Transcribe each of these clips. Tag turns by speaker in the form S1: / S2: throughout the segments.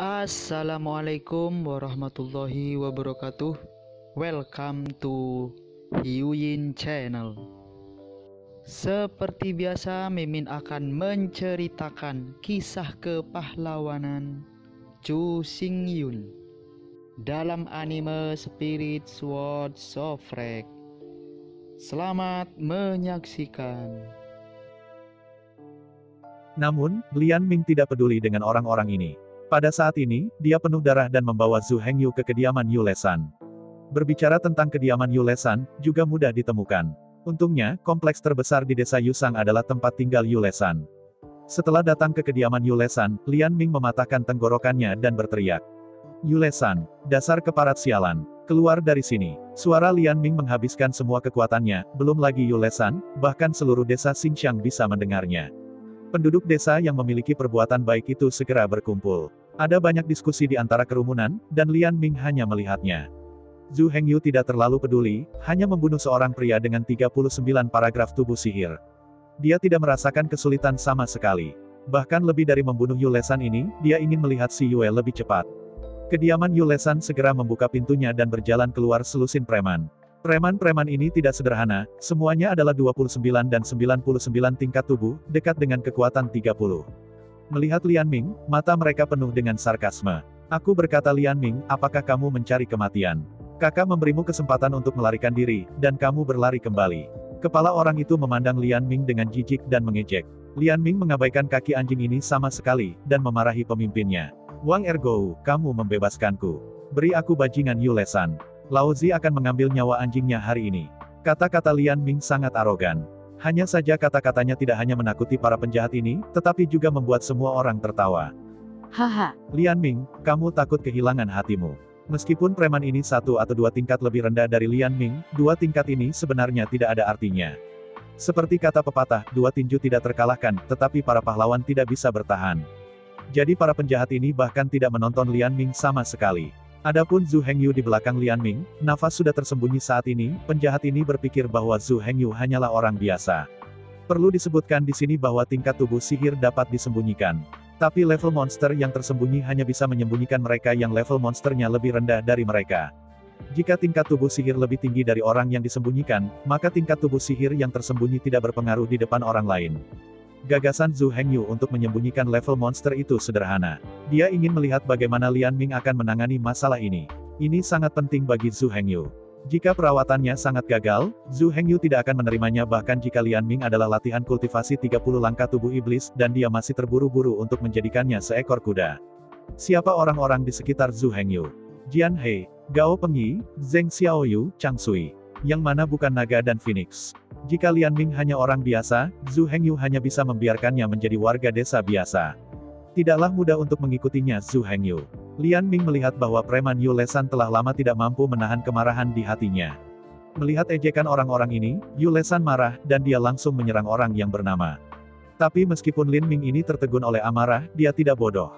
S1: Assalamualaikum warahmatullahi wabarakatuh. Welcome to Hyuyin Channel. Seperti biasa, Mimin akan menceritakan kisah kepahlawanan Chu Xingyun dalam anime Spirit Sword Shofrek. Selamat menyaksikan.
S2: Namun, Lian Ming tidak peduli dengan orang-orang ini. Pada saat ini, dia penuh darah dan membawa Zhu Hengyu ke kediaman Yu Lesan. Berbicara tentang kediaman Yu Lesan, juga mudah ditemukan. Untungnya, kompleks terbesar di desa Yusang adalah tempat tinggal Yu Lesan. Setelah datang ke kediaman Yu Lesan, Lian Ming mematahkan tenggorokannya dan berteriak. Yu Lesan, dasar keparat sialan, keluar dari sini. Suara Lian Ming menghabiskan semua kekuatannya, belum lagi Yu Lesan, bahkan seluruh desa Xinxiang bisa mendengarnya. Penduduk desa yang memiliki perbuatan baik itu segera berkumpul. Ada banyak diskusi di antara kerumunan, dan Lian Ming hanya melihatnya. Zhu Hengyu tidak terlalu peduli, hanya membunuh seorang pria dengan 39 paragraf tubuh sihir. Dia tidak merasakan kesulitan sama sekali. Bahkan lebih dari membunuh Yu Lesan ini, dia ingin melihat si Yue lebih cepat. Kediaman Yu Lesan segera membuka pintunya dan berjalan keluar selusin preman. Preman-preman ini tidak sederhana, semuanya adalah 29 dan 99 tingkat tubuh, dekat dengan kekuatan 30. Melihat Lian Ming, mata mereka penuh dengan sarkasme. Aku berkata Lian Ming, apakah kamu mencari kematian? Kakak memberimu kesempatan untuk melarikan diri, dan kamu berlari kembali. Kepala orang itu memandang Lian Ming dengan jijik dan mengejek. Lian Ming mengabaikan kaki anjing ini sama sekali, dan memarahi pemimpinnya. Wang Ergou, kamu membebaskanku. Beri aku bajingan Yu Lesan. Lao Zi akan mengambil nyawa anjingnya hari ini. Kata-kata Lian Ming sangat arogan. Hanya saja kata-katanya tidak hanya menakuti para penjahat ini, tetapi juga membuat semua orang tertawa.
S3: Haha.
S2: Lian Ming, kamu takut kehilangan hatimu. Meskipun preman ini satu atau dua tingkat lebih rendah dari Lian Ming, dua tingkat ini sebenarnya tidak ada artinya. Seperti kata pepatah, dua tinju tidak terkalahkan, tetapi para pahlawan tidak bisa bertahan. Jadi para penjahat ini bahkan tidak menonton Lian Ming sama sekali. Adapun Zhu Hengyu di belakang Lian Ming, nafas sudah tersembunyi saat ini, penjahat ini berpikir bahwa Zhu Hengyu hanyalah orang biasa. Perlu disebutkan di sini bahwa tingkat tubuh sihir dapat disembunyikan. Tapi level monster yang tersembunyi hanya bisa menyembunyikan mereka yang level monsternya lebih rendah dari mereka. Jika tingkat tubuh sihir lebih tinggi dari orang yang disembunyikan, maka tingkat tubuh sihir yang tersembunyi tidak berpengaruh di depan orang lain. Gagasan Zhu Hengyu untuk menyembunyikan level monster itu sederhana. Dia ingin melihat bagaimana Lian Ming akan menangani masalah ini. Ini sangat penting bagi Zhu Hengyu. Jika perawatannya sangat gagal, Zhu Hengyu tidak akan menerimanya bahkan jika Lian Ming adalah latihan kultivasi 30 langkah tubuh iblis dan dia masih terburu-buru untuk menjadikannya seekor kuda. Siapa orang-orang di sekitar Zhu Hengyu? Jian He, Gao Pengyi, Zheng Xiaoyu, Chang Sui. Yang mana bukan naga dan phoenix. Jika Lian Ming hanya orang biasa, Zhu Hengyu hanya bisa membiarkannya menjadi warga desa biasa. Tidaklah mudah untuk mengikutinya Zhu Hengyu. Lian Ming melihat bahwa preman Yu Lesan telah lama tidak mampu menahan kemarahan di hatinya. Melihat ejekan orang-orang ini, Yu Lesan marah, dan dia langsung menyerang orang yang bernama. Tapi meskipun Lian Ming ini tertegun oleh amarah, dia tidak bodoh.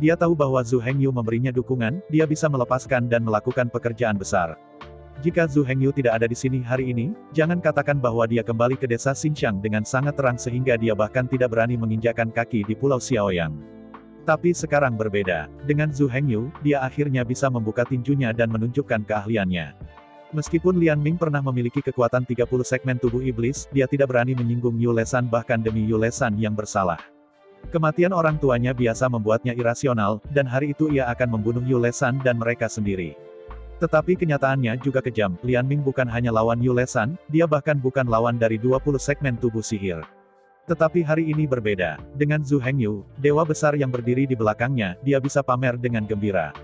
S2: Dia tahu bahwa Zhu Hengyu memberinya dukungan, dia bisa melepaskan dan melakukan pekerjaan besar. Jika Zhu Hengyu tidak ada di sini hari ini, jangan katakan bahwa dia kembali ke desa Xinxiang dengan sangat terang sehingga dia bahkan tidak berani menginjakkan kaki di Pulau Xiaoyang. Tapi sekarang berbeda. Dengan Zhu Hengyu, dia akhirnya bisa membuka tinjunya dan menunjukkan keahliannya. Meskipun Lian Ming pernah memiliki kekuatan 30 segmen tubuh iblis, dia tidak berani menyinggung Yu Lesan bahkan demi Yu Lesan yang bersalah. Kematian orang tuanya biasa membuatnya irasional, dan hari itu ia akan membunuh Yu Lesan dan mereka sendiri. Tetapi kenyataannya juga kejam, Lian Ming bukan hanya lawan Yu Lesan, dia bahkan bukan lawan dari 20 segmen tubuh sihir. Tetapi hari ini berbeda. Dengan Zhu Hengyu, dewa besar yang berdiri di belakangnya, dia bisa pamer dengan gembira.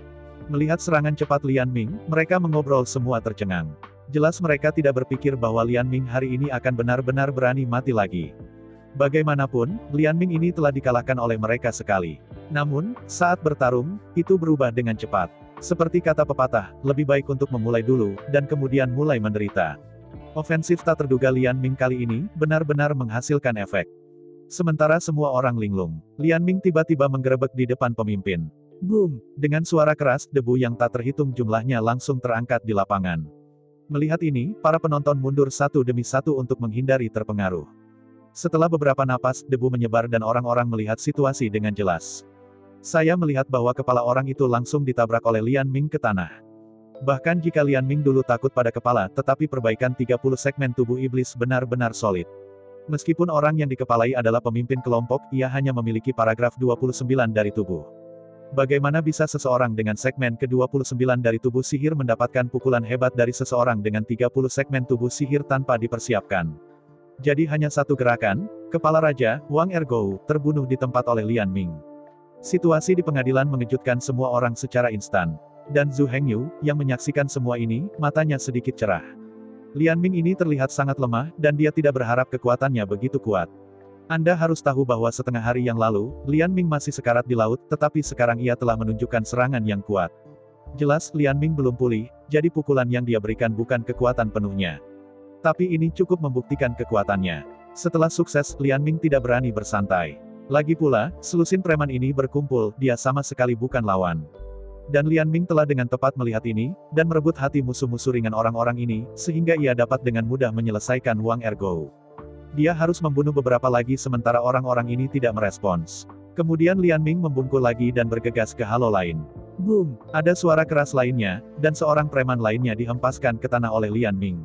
S2: Melihat serangan cepat Lian Ming, mereka mengobrol semua tercengang. Jelas mereka tidak berpikir bahwa Lian Ming hari ini akan benar-benar berani mati lagi. Bagaimanapun, Lian Ming ini telah dikalahkan oleh mereka sekali. Namun, saat bertarung, itu berubah dengan cepat. Seperti kata pepatah, lebih baik untuk memulai dulu, dan kemudian mulai menderita. Ofensif tak terduga Lian Ming kali ini, benar-benar menghasilkan efek. Sementara semua orang linglung, Lian Ming tiba-tiba menggerebek di depan pemimpin. Boom! Dengan suara keras, debu yang tak terhitung jumlahnya langsung terangkat di lapangan. Melihat ini, para penonton mundur satu demi satu untuk menghindari terpengaruh. Setelah beberapa napas, debu menyebar dan orang-orang melihat situasi dengan jelas. Saya melihat bahwa kepala orang itu langsung ditabrak oleh Lian Ming ke tanah. Bahkan jika Lian Ming dulu takut pada kepala, tetapi perbaikan 30 segmen tubuh iblis benar-benar solid. Meskipun orang yang dikepalai adalah pemimpin kelompok, ia hanya memiliki paragraf 29 dari tubuh. Bagaimana bisa seseorang dengan segmen ke-29 dari tubuh sihir mendapatkan pukulan hebat dari seseorang dengan 30 segmen tubuh sihir tanpa dipersiapkan? Jadi hanya satu gerakan, kepala Raja, Wang Ergou, terbunuh di tempat oleh Lian Ming. Situasi di pengadilan mengejutkan semua orang secara instan. Dan Zhu Hengyu, yang menyaksikan semua ini, matanya sedikit cerah. Lian Ming ini terlihat sangat lemah, dan dia tidak berharap kekuatannya begitu kuat. Anda harus tahu bahwa setengah hari yang lalu, Lian Ming masih sekarat di laut, tetapi sekarang ia telah menunjukkan serangan yang kuat. Jelas Lian Ming belum pulih, jadi pukulan yang dia berikan bukan kekuatan penuhnya. Tapi ini cukup membuktikan kekuatannya. Setelah sukses, Lian Ming tidak berani bersantai. Lagi pula, selusin preman ini berkumpul, dia sama sekali bukan lawan. Dan Lian Ming telah dengan tepat melihat ini, dan merebut hati musuh-musuh ringan orang-orang ini, sehingga ia dapat dengan mudah menyelesaikan Wang Ergou. Dia harus membunuh beberapa lagi sementara orang-orang ini tidak merespons. Kemudian Lian Ming membungkuk lagi dan bergegas ke halo lain. Boom! Ada suara keras lainnya, dan seorang preman lainnya dihempaskan ke tanah oleh Lian Ming.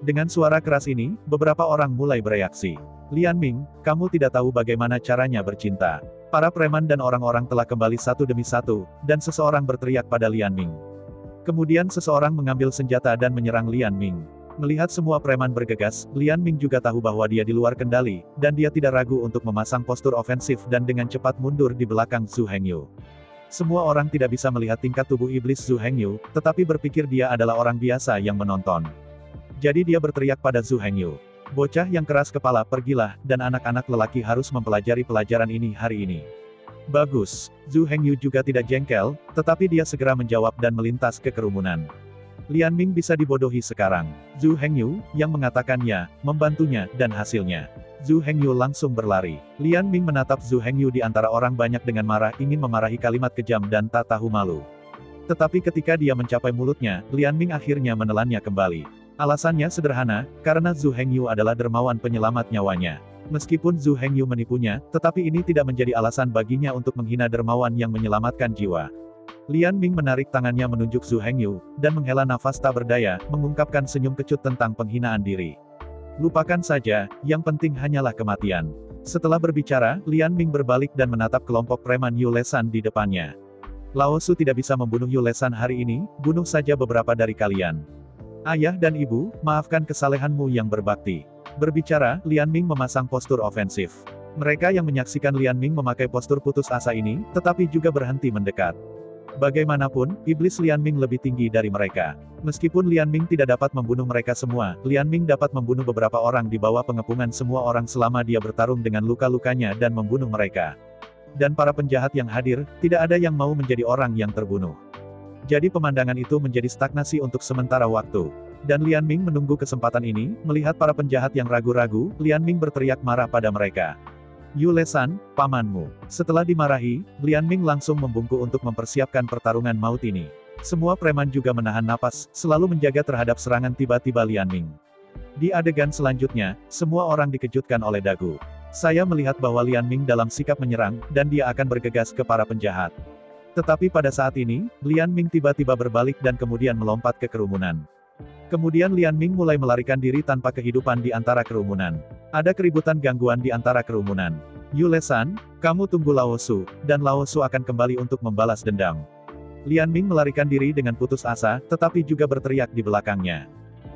S2: Dengan suara keras ini, beberapa orang mulai bereaksi. Lian Ming, kamu tidak tahu bagaimana caranya bercinta. Para preman dan orang-orang telah kembali satu demi satu, dan seseorang berteriak pada Lian Ming. Kemudian seseorang mengambil senjata dan menyerang Lian Ming. Melihat semua preman bergegas, Lian Ming juga tahu bahwa dia di luar kendali, dan dia tidak ragu untuk memasang postur ofensif dan dengan cepat mundur di belakang Zhu Hengyu. Semua orang tidak bisa melihat tingkat tubuh iblis Zhu Hengyu, tetapi berpikir dia adalah orang biasa yang menonton. Jadi dia berteriak pada Zhu Hengyu. Bocah yang keras kepala, pergilah, dan anak-anak lelaki harus mempelajari pelajaran ini hari ini. Bagus. Zhu Hengyu juga tidak jengkel, tetapi dia segera menjawab dan melintas ke kerumunan. Lian Ming bisa dibodohi sekarang. Zhu Hengyu, yang mengatakan ya, membantunya, dan hasilnya. Zhu Hengyu langsung berlari. Lian Ming menatap Zhu Hengyu di antara orang banyak dengan marah, ingin memarahi kalimat kejam dan tak tahu malu. Tetapi ketika dia mencapai mulutnya, Lian Ming akhirnya menelannya kembali. Alasannya sederhana, karena Zhu Hengyu adalah dermawan penyelamat nyawanya. Meskipun Zhu Hengyu menipunya, tetapi ini tidak menjadi alasan baginya untuk menghina dermawan yang menyelamatkan jiwa. Lian Ming menarik tangannya menunjuk Zhu Hengyu, dan menghela nafas tak berdaya, mengungkapkan senyum kecut tentang penghinaan diri. Lupakan saja, yang penting hanyalah kematian. Setelah berbicara, Lian Ming berbalik dan menatap kelompok preman Yu Lesan di depannya. Lao Su tidak bisa membunuh Yu Lesan hari ini, bunuh saja beberapa dari kalian. Ayah dan ibu, maafkan kesalehanmu yang berbakti. Berbicara, Lian Ming memasang postur ofensif. Mereka yang menyaksikan Lian Ming memakai postur putus asa ini, tetapi juga berhenti mendekat. Bagaimanapun, iblis Lian Ming lebih tinggi dari mereka. Meskipun Lian Ming tidak dapat membunuh mereka semua, Lian Ming dapat membunuh beberapa orang di bawah pengepungan semua orang selama dia bertarung dengan luka-lukanya dan membunuh mereka. Dan para penjahat yang hadir, tidak ada yang mau menjadi orang yang terbunuh. Jadi pemandangan itu menjadi stagnasi untuk sementara waktu. Dan Lian Ming menunggu kesempatan ini, melihat para penjahat yang ragu-ragu, Lian Ming berteriak marah pada mereka. Yu Lesan, pamanmu. Setelah dimarahi, Lian Ming langsung membungkuk untuk mempersiapkan pertarungan maut ini. Semua preman juga menahan napas, selalu menjaga terhadap serangan tiba-tiba Lian Ming. Di adegan selanjutnya, semua orang dikejutkan oleh dagu. Saya melihat bahwa Lian Ming dalam sikap menyerang, dan dia akan bergegas ke para penjahat. Tetapi pada saat ini, Lian Ming tiba-tiba berbalik dan kemudian melompat ke kerumunan. Kemudian Lian Ming mulai melarikan diri tanpa kehidupan di antara kerumunan. Ada keributan gangguan di antara kerumunan. Yu Lesan, kamu tunggu Lao Su, dan Lao Su akan kembali untuk membalas dendam. Lian Ming melarikan diri dengan putus asa, tetapi juga berteriak di belakangnya.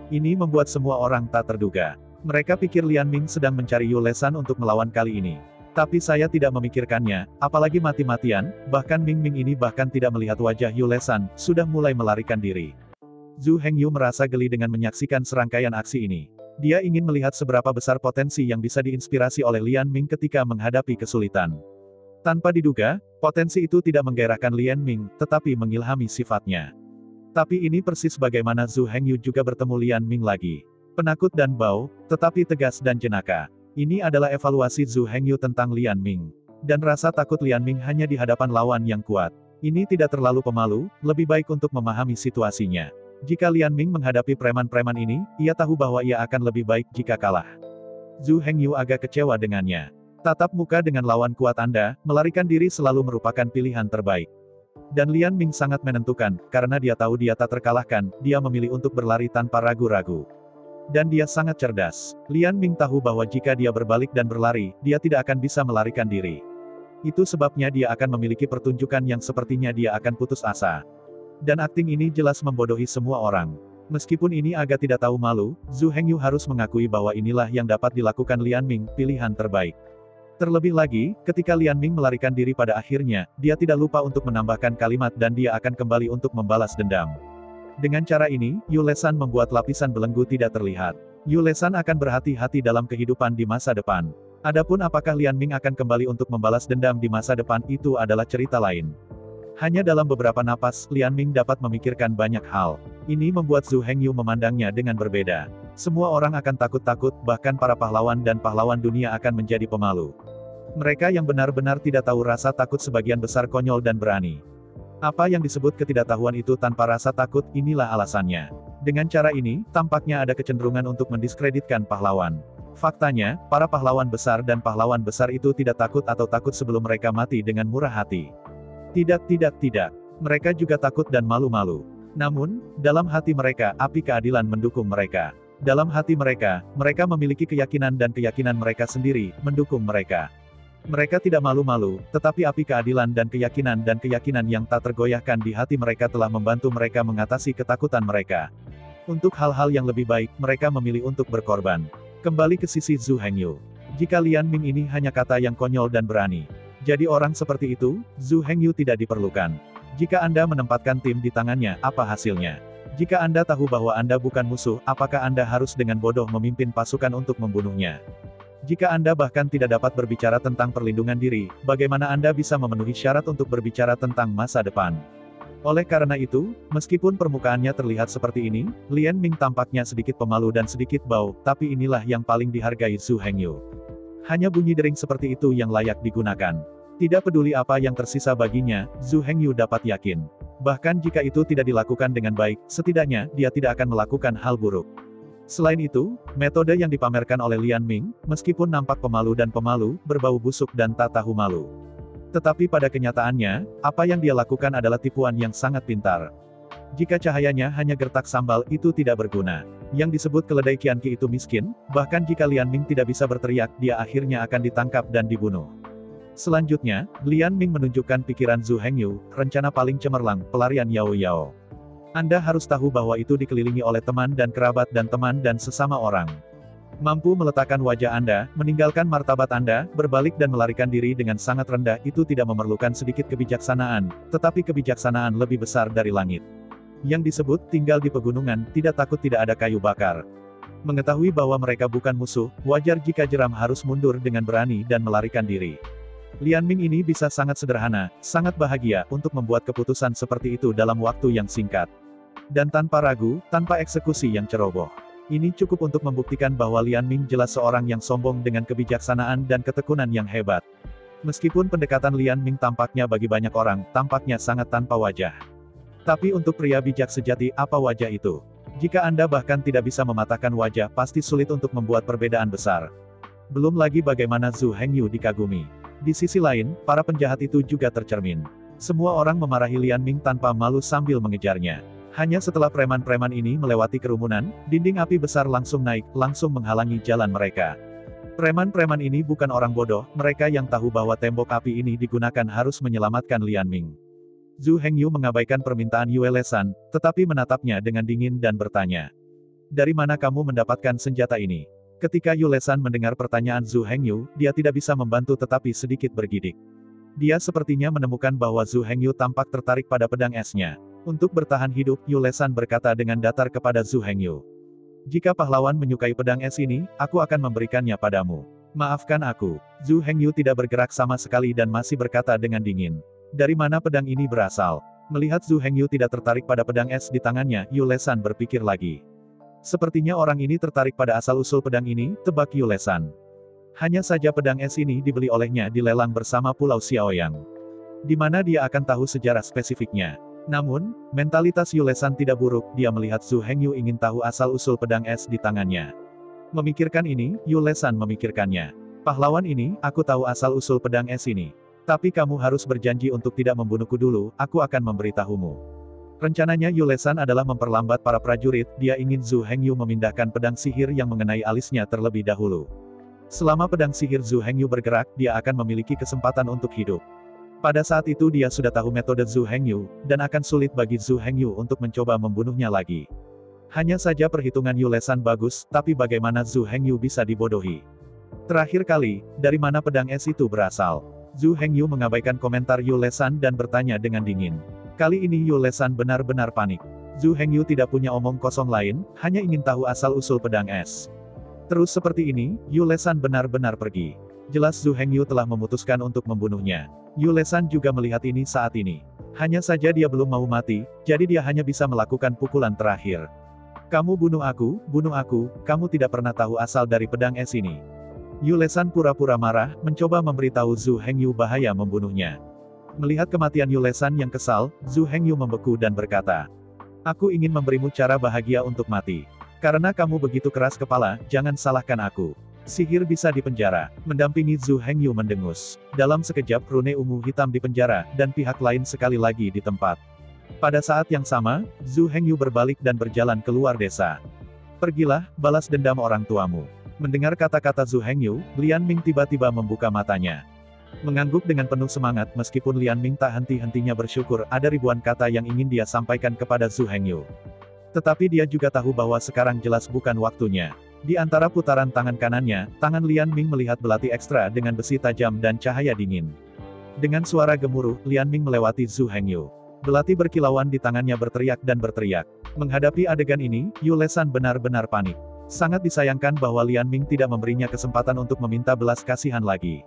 S2: Ini membuat semua orang tak terduga. Mereka pikir Lian Ming sedang mencari Yu Lesan untuk melawan kali ini. Tapi saya tidak memikirkannya, apalagi mati-matian, bahkan Ming Ming ini bahkan tidak melihat wajah Yu Lesan, sudah mulai melarikan diri. Zhu Hengyu merasa geli dengan menyaksikan serangkaian aksi ini. Dia ingin melihat seberapa besar potensi yang bisa diinspirasi oleh Lian Ming ketika menghadapi kesulitan. Tanpa diduga, potensi itu tidak menggairahkan Lian Ming, tetapi mengilhami sifatnya. Tapi ini persis bagaimana Zhu Hengyu juga bertemu Lian Ming lagi. Penakut dan bau, tetapi tegas dan jenaka. Ini adalah evaluasi Zhu Hengyu tentang Lian Ming. Dan rasa takut Lian Ming hanya di hadapan lawan yang kuat. Ini tidak terlalu pemalu, lebih baik untuk memahami situasinya. Jika Lian Ming menghadapi preman-preman ini, ia tahu bahwa ia akan lebih baik jika kalah. Zhu Hengyu agak kecewa dengannya. Tatap muka dengan lawan kuat Anda, melarikan diri selalu merupakan pilihan terbaik. Dan Lian Ming sangat menentukan, karena dia tahu dia tak terkalahkan, dia memilih untuk berlari tanpa ragu-ragu. Dan dia sangat cerdas. Lian Ming tahu bahwa jika dia berbalik dan berlari, dia tidak akan bisa melarikan diri. Itu sebabnya dia akan memiliki pertunjukan yang sepertinya dia akan putus asa. Dan akting ini jelas membodohi semua orang. Meskipun ini agak tidak tahu malu, Zhu Hengyu harus mengakui bahwa inilah yang dapat dilakukan Lian Ming, pilihan terbaik. Terlebih lagi, ketika Lian Ming melarikan diri pada akhirnya, dia tidak lupa untuk menambahkan kalimat dan dia akan kembali untuk membalas dendam. Dengan cara ini, Yu Lesan membuat lapisan belenggu tidak terlihat. Yu Lesan akan berhati-hati dalam kehidupan di masa depan. Adapun apakah Lian Ming akan kembali untuk membalas dendam di masa depan itu adalah cerita lain. Hanya dalam beberapa napas, Lian Ming dapat memikirkan banyak hal. Ini membuat Zhu Hengyu memandangnya dengan berbeda. Semua orang akan takut-takut, bahkan para pahlawan dan pahlawan dunia akan menjadi pemalu. Mereka yang benar-benar tidak tahu rasa takut sebagian besar konyol dan berani. Apa yang disebut ketidaktahuan itu tanpa rasa takut, inilah alasannya. Dengan cara ini, tampaknya ada kecenderungan untuk mendiskreditkan pahlawan. Faktanya, para pahlawan besar dan pahlawan besar itu tidak takut atau takut sebelum mereka mati dengan murah hati. Tidak. Mereka juga takut dan malu-malu. Namun, dalam hati mereka, api keadilan mendukung mereka. Dalam hati mereka, mereka memiliki keyakinan dan keyakinan mereka sendiri, mendukung mereka. Mereka tidak malu-malu, tetapi api keadilan dan keyakinan yang tak tergoyahkan di hati mereka telah membantu mereka mengatasi ketakutan mereka. Untuk hal-hal yang lebih baik, mereka memilih untuk berkorban. Kembali ke sisi Zhu Hengyu. Jika Lian Ming ini hanya kata yang konyol dan berani. Jadi orang seperti itu, Zhu Hengyu tidak diperlukan. Jika Anda menempatkan tim di tangannya, apa hasilnya? Jika Anda tahu bahwa Anda bukan musuh, apakah Anda harus dengan bodoh memimpin pasukan untuk membunuhnya? Jika Anda bahkan tidak dapat berbicara tentang perlindungan diri, bagaimana Anda bisa memenuhi syarat untuk berbicara tentang masa depan? Oleh karena itu, meskipun permukaannya terlihat seperti ini, Lian Ming tampaknya sedikit pemalu dan sedikit bau, tapi inilah yang paling dihargai Zhu Hengyu. Hanya bunyi dering seperti itu yang layak digunakan. Tidak peduli apa yang tersisa baginya, Zhu Hengyu dapat yakin. Bahkan jika itu tidak dilakukan dengan baik, setidaknya dia tidak akan melakukan hal buruk. Selain itu, metode yang dipamerkan oleh Lian Ming, meskipun nampak pemalu dan pemalu, berbau busuk dan tak tahu malu. Tetapi pada kenyataannya, apa yang dia lakukan adalah tipuan yang sangat pintar. Jika cahayanya hanya gertak sambal, itu tidak berguna. Yang disebut keledai Qianqi itu miskin, bahkan jika Lian Ming tidak bisa berteriak, dia akhirnya akan ditangkap dan dibunuh. Selanjutnya, Lian Ming menunjukkan pikiran Zhu Hengyu, rencana paling cemerlang, pelarian Yao Yao. Anda harus tahu bahwa itu dikelilingi oleh teman dan kerabat dan teman dan sesama orang. Mampu meletakkan wajah Anda, meninggalkan martabat Anda, berbalik dan melarikan diri dengan sangat rendah itu tidak memerlukan sedikit kebijaksanaan, tetapi kebijaksanaan lebih besar dari langit. Yang disebut tinggal di pegunungan, tidak takut tidak ada kayu bakar. Mengetahui bahwa mereka bukan musuh, wajar jika jeram harus mundur dengan berani dan melarikan diri. Lian Ming ini bisa sangat sederhana, sangat bahagia untuk membuat keputusan seperti itu dalam waktu yang singkat. Dan tanpa ragu, tanpa eksekusi yang ceroboh. Ini cukup untuk membuktikan bahwa Lian Ming jelas seorang yang sombong dengan kebijaksanaan dan ketekunan yang hebat. Meskipun pendekatan Lian Ming tampaknya bagi banyak orang, tampaknya sangat tanpa wajah. Tapi untuk pria bijak sejati, apa wajah itu? Jika Anda bahkan tidak bisa mematahkan wajah, pasti sulit untuk membuat perbedaan besar. Belum lagi bagaimana Zhu Hengyu dikagumi. Di sisi lain, para penjahat itu juga tercermin. Semua orang memarahi Lian Ming tanpa malu sambil mengejarnya. Hanya setelah preman-preman ini melewati kerumunan, dinding api besar langsung naik, langsung menghalangi jalan mereka. Preman-preman ini bukan orang bodoh, mereka yang tahu bahwa tembok api ini digunakan harus menyelamatkan Lian Ming. Zhu Hengyu mengabaikan permintaan Yue Lesan, tetapi menatapnya dengan dingin dan bertanya. Dari mana kamu mendapatkan senjata ini? Ketika Yue Lesan mendengar pertanyaan Zhu Hengyu, dia tidak bisa membantu tetapi sedikit bergidik. Dia sepertinya menemukan bahwa Zhu Hengyu tampak tertarik pada pedang esnya. Untuk bertahan hidup, Yue Lesan berkata dengan datar kepada Zhu Hengyu. Jika pahlawan menyukai pedang es ini, aku akan memberikannya padamu. Maafkan aku. Zhu Hengyu tidak bergerak sama sekali dan masih berkata dengan dingin. Dari mana pedang ini berasal? Melihat Zhu Hengyu tidak tertarik pada pedang es di tangannya, Yue Lesan berpikir lagi. Sepertinya orang ini tertarik pada asal-usul pedang ini, tebak Yue Lesan. Hanya saja pedang es ini dibeli olehnya di lelang bersama Pulau Xiaoyang. Di mana dia akan tahu sejarah spesifiknya. Namun, mentalitas Yue Lesan tidak buruk, dia melihat Zhu Hengyu ingin tahu asal-usul pedang es di tangannya. Memikirkan ini, Yue Lesan memikirkannya. Pahlawan ini, aku tahu asal-usul pedang es ini. Tapi kamu harus berjanji untuk tidak membunuhku dulu, aku akan memberitahumu. Rencananya Yulesan adalah memperlambat para prajurit, dia ingin Zhu Hengyu memindahkan pedang sihir yang mengenai alisnya terlebih dahulu. Selama pedang sihir Zhu Hengyu bergerak, dia akan memiliki kesempatan untuk hidup. Pada saat itu dia sudah tahu metode Zhu Hengyu, dan akan sulit bagi Zhu Hengyu untuk mencoba membunuhnya lagi. Hanya saja perhitungan Yulesan bagus, tapi bagaimana Zhu Hengyu bisa dibodohi? Terakhir kali, dari mana pedang es itu berasal? Zhu Hengyu mengabaikan komentar Yulesan dan bertanya dengan dingin. Kali ini Yulesan benar-benar panik. Zhu Hengyu tidak punya omong kosong lain, hanya ingin tahu asal-usul pedang es. Terus seperti ini, Yulesan benar-benar pergi. Jelas Zhu Hengyu telah memutuskan untuk membunuhnya. Yulesan juga melihat ini saat ini. Hanya saja dia belum mau mati, jadi dia hanya bisa melakukan pukulan terakhir. Kamu bunuh aku, kamu tidak pernah tahu asal dari pedang es ini. Yulesan pura-pura marah, mencoba memberitahu Zhu Hengyu bahaya membunuhnya. Melihat kematian Yulesan yang kesal, Zhu Hengyu membeku dan berkata, "Aku ingin memberimu cara bahagia untuk mati. Karena kamu begitu keras kepala, jangan salahkan aku. Sihir bisa dipenjara." Mendampingi Zhu Hengyu mendengus. Dalam sekejap rune ungu hitam dipenjara, dan pihak lain sekali lagi di tempat. Pada saat yang sama, Zhu Hengyu berbalik dan berjalan keluar desa. "Pergilah, balas dendam orang tuamu." Mendengar kata-kata Zhu Hengyu, Lian Ming tiba-tiba membuka matanya. Mengangguk dengan penuh semangat meskipun Lian Ming tak henti-hentinya bersyukur ada ribuan kata yang ingin dia sampaikan kepada Zhu Hengyu. Tetapi dia juga tahu bahwa sekarang jelas bukan waktunya. Di antara putaran tangan kanannya, tangan Lian Ming melihat belati ekstra dengan besi tajam dan cahaya dingin. Dengan suara gemuruh, Lian Ming melewati Zhu Hengyu. Belati berkilauan di tangannya berteriak dan berteriak. Menghadapi adegan ini, Yulesan benar-benar panik. Sangat disayangkan bahwa Lian Ming tidak memberinya kesempatan untuk meminta belas kasihan lagi.